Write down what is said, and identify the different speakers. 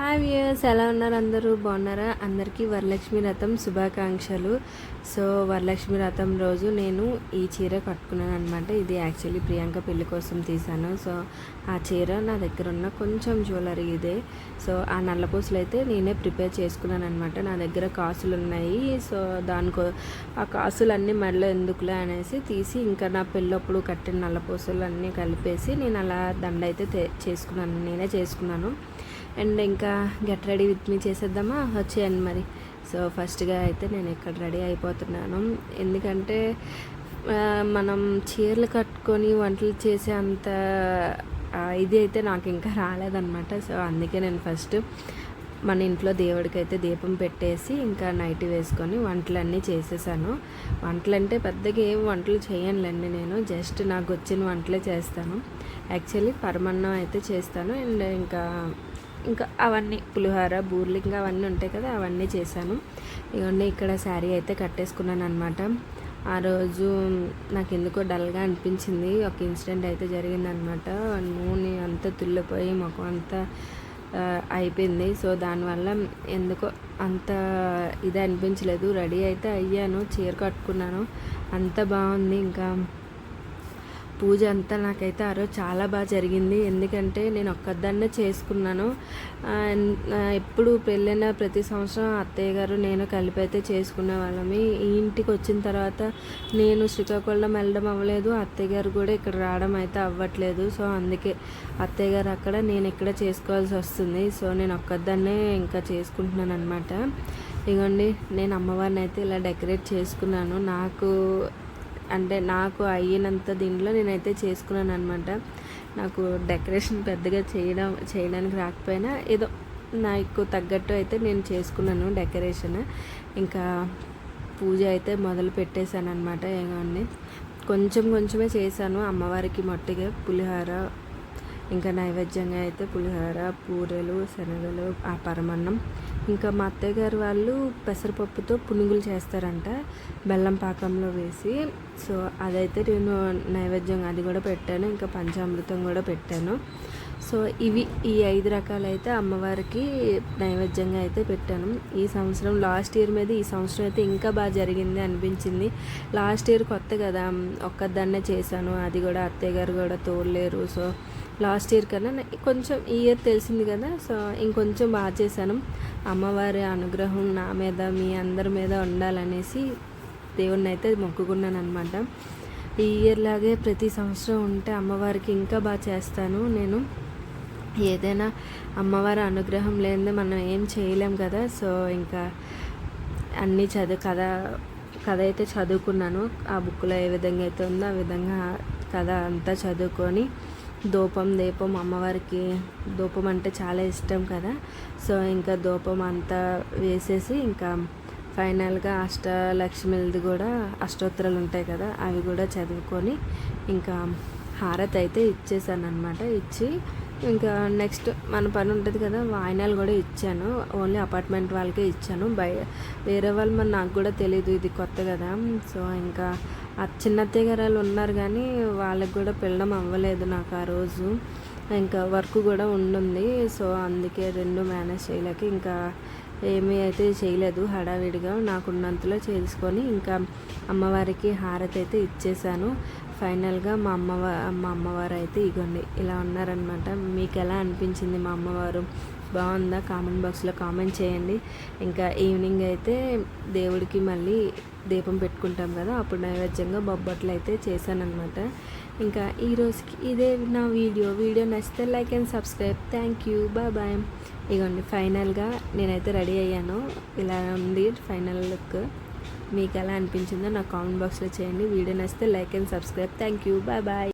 Speaker 1: Hi viewers, ఎలా ఉన్నారు? అందరూ బాగున్నారా? అందరికీ వరలక్ష్మి వ్రతం శుభాకాంక్షలు. సో వరలక్ష్మి వ్రతం రోజు నేను ఈ చీర కట్టుకున్నాను అనమాట. ఇది యాక్చువల్లీ ప్రియాంక పెళ్లి కోసం తీసాను. సో ఆ చీర నా దగ్గర ఉన్న కొంచెం జ్యువెలరీ ఇదే. సో ఆ నల్లపూసలు అయితే నేనే ప్రిపేర్ చేసుకున్నాను అనమాట. నా దగ్గర కాసులు ఉన్నాయి. సో దానికో ఆ కాసులు అన్నీ మెడలో ఎందుకులే అనేసి తీసి ఇంకా నా పెళ్ళప్పుడు కట్టిన నల్లపూసలు అన్నీ కలిపేసి నేను అలా దండ అయితే చేసుకున్నాను, నేనే చేసుకున్నాను. అండ్ ఇంకా గెట్ రెడీ విత్ మీ చేసేద్దామా? వచ్చేయండి మరి. సో ఫస్ట్గా అయితే నేను ఇక్కడ రెడీ అయిపోతున్నాను. ఎందుకంటే మనం చీరలు కట్టుకొని వంటలు చేసే అంత ఇది అయితే నాకు ఇంకా రాలేదన్నమాట. సో అందుకే నేను ఫస్ట్ మన ఇంట్లో దేవుడికి అయితే దీపం పెట్టేసి ఇంకా నైట్ వేసుకొని వంటలన్నీ చేసేసాను. వంటలు అంటే పెద్దగా ఏం వంటలు చేయనులేండి, నేను జస్ట్ నాకు వచ్చిన వంటలే చేస్తాను. యాక్చువల్లీ పరమన్నం అయితే చేస్తాను. అండ్ ఇంకా అవన్నీ పులిహోర, బూర్లు ఇంకా అవన్నీ ఉంటాయి కదా, అవన్నీ చేశాను. ఇవన్నీ ఇక్కడ శారీ అయితే కట్టేసుకున్నాను అనమాట. ఆ రోజు నాకు ఎందుకో డల్గా అనిపించింది. ఒక ఇన్సిడెంట్ అయితే జరిగిందనమాట. నూనె అంతా తుల్లిపోయి ముఖం అంతా అయిపోయింది. సో దానివల్ల ఎందుకో అంత ఇది అనిపించలేదు. రెడీ అయితే అయ్యాను, చీర కట్టుకున్నాను, అంత బాగుంది. ఇంకా పూజ అంతా నాకైతే ఆ రోజు చాలా బాగా జరిగింది. ఎందుకంటే నేను ఒక్కదాన్నే చేసుకున్నాను. ఎప్పుడు పెళ్ళైన ప్రతి సంవత్సరం అత్తయ్య గారు నేను కలిపి అయితే చేసుకునే వాళ్ళమి. ఈ ఇంటికి వచ్చిన తర్వాత నేను శ్రీకాకుళం వెళ్ళడం అవ్వలేదు, అత్తయ్య గారు కూడా ఇక్కడ రావడం అయితే అవ్వట్లేదు. సో అందుకే అత్తయ్య గారు అక్కడ, నేను ఇక్కడ చేసుకోవాల్సి వస్తుంది. సో నేను ఒక్కదాన్నే ఇంకా చేసుకుంటున్నాను అనమాట. ఇగోండి, నేను అమ్మవారిని అయితే ఇలా డెకరేట్ చేసుకున్నాను. నాకు అయినంత దీంట్లో నేనైతే చేసుకున్నాను అనమాట. నాకు డెకరేషన్ పెద్దగా చేయడానికి రాకపోయినా ఏదో నాకు తగ్గట్టు అయితే నేను చేసుకున్నాను డెకరేషన్. ఇంకా పూజ అయితే మొదలు పెట్టేశాను అనమాట. ఏమన్నా కొంచెమే చేశాను అమ్మవారికి మొట్టిగా. పులిహోర, ఇంకా నైవేద్యంగా అయితే పులిహోర, పూరెలు, శనగలు, ఆ పరమన్నం. ఇంకా మా అత్తయ్య గారు వాళ్ళు పెసరపప్పుతో పునుగులు చేస్తారంట, బెల్లం పాకంలో వేసి. సో అదైతే నేను నైవేద్యం అది కూడా పెట్టాను. ఇంకా పంచామృతం కూడా పెట్టాను. సో ఈ 5 రకాలు అయితే అమ్మవారికి నైవేద్యంగా అయితే పెట్టాను. ఈ సంవత్సరం లాస్ట్ ఇయర్ మీద ఈ సంవత్సరం అయితే ఇంకా బాగా జరిగింది అనిపించింది. లాస్ట్ ఇయర్ కొత్త కదా, ఒక్కదాన్నే చేశాను, అది కూడా అత్తయ్య గారు కూడా తోడలేరు. సో లాస్ట్ ఇయర్ కన్నా కొంచెం ఈ ఇయర్ తెలిసింది కదా, సో ఇంకొంచెం బాగా చేశాను. అమ్మవారి అనుగ్రహం నా మీద, మీ అందరి మీద ఉండాలనేసి దేవుణ్ణి అయితే మొక్కుకున్నాను అనమాట. ఈ ఇయర్ లాగే ప్రతి సంవత్సరం ఉంటే అమ్మవారికి ఇంకా బాగా చేస్తాను నేను. ఏదైనా అమ్మవారి అనుగ్రహం లేనిదే మనం ఏం చేయలేం కదా. సో ఇంకా అన్నీ కథ అయితే చదువుకున్నాను. ఆ బుక్లో ఏ విధంగా అయితే ఉందో ఆ విధంగా కథ అంతా చదువుకొని దీపం అమ్మవారికి ధూపం అంటే చాలా ఇష్టం కదా. సో ఇంకా ధూపం అంతా వేసేసి ఇంకా ఫైనల్గా అష్టలక్ష్మిది కూడా అష్టోత్తరాలు ఉంటాయి కదా, అవి కూడా చదువుకొని ఇంకా హారతి అయితే ఇచ్చేసాను అనమాట. ఇచ్చి ఇంకా నెక్స్ట్ మన పని ఉంటుంది కదా, వాయినాలు కూడా ఇచ్చాను. ఓన్లీ అపార్ట్మెంట్ వాళ్ళకే ఇచ్చాను. వేరే వాళ్ళు మరి నాకు కూడా తెలీదు, ఇది కొత్త కదా. సో ఇంకా ఆ చిన్న అత్తయ్య గారు వాళ్ళు ఉన్నారు కానీ వాళ్ళకి కూడా పిల్లడం అవ్వలేదు నాకు ఆ రోజు. ఇంకా వర్క్ కూడా ఉండుంది. సో అందుకే 2 మేనేజ్ చేయలేక ఇంకా ఏమీ అయితే చేయలేదు. హడావిడిగా నాకున్నంతలో చేసుకొని ఇంకా అమ్మవారికి హారతి అయితే ఇచ్చేసాను. ఫైనల్గా మా అమ్మవారు అయితే ఇగోండి ఇలా ఉన్నారనమాట. మీకు ఎలా అనిపించింది మా అమ్మవారు? బాగుందా? కామెంట్ బాక్స్లో కామెంట్ చేయండి. ఇంకా ఈవినింగ్ అయితే దేవుడికి మళ్ళీ దీపం పెట్టుకుంటాం కదా, అప్పుడు నైవేద్యంగా బొబ్బట్లు అయితే చేశానమాట. ఇంకా ఈ రోజుకి ఇదే నా వీడియో నచ్చితే like and subscribe. Thank you, bye. ఇగోండి ఫైనల్గా నేనైతే రెడీ అయ్యాను. ఇలా ఉంది ఫైనల్ లుక్. మీకు ఎలా అనిపించిందో నాకు కామెంట్ బాక్స్లో చేయండి. వీడియో నచ్చితే like and subscribe. Thank you, bye.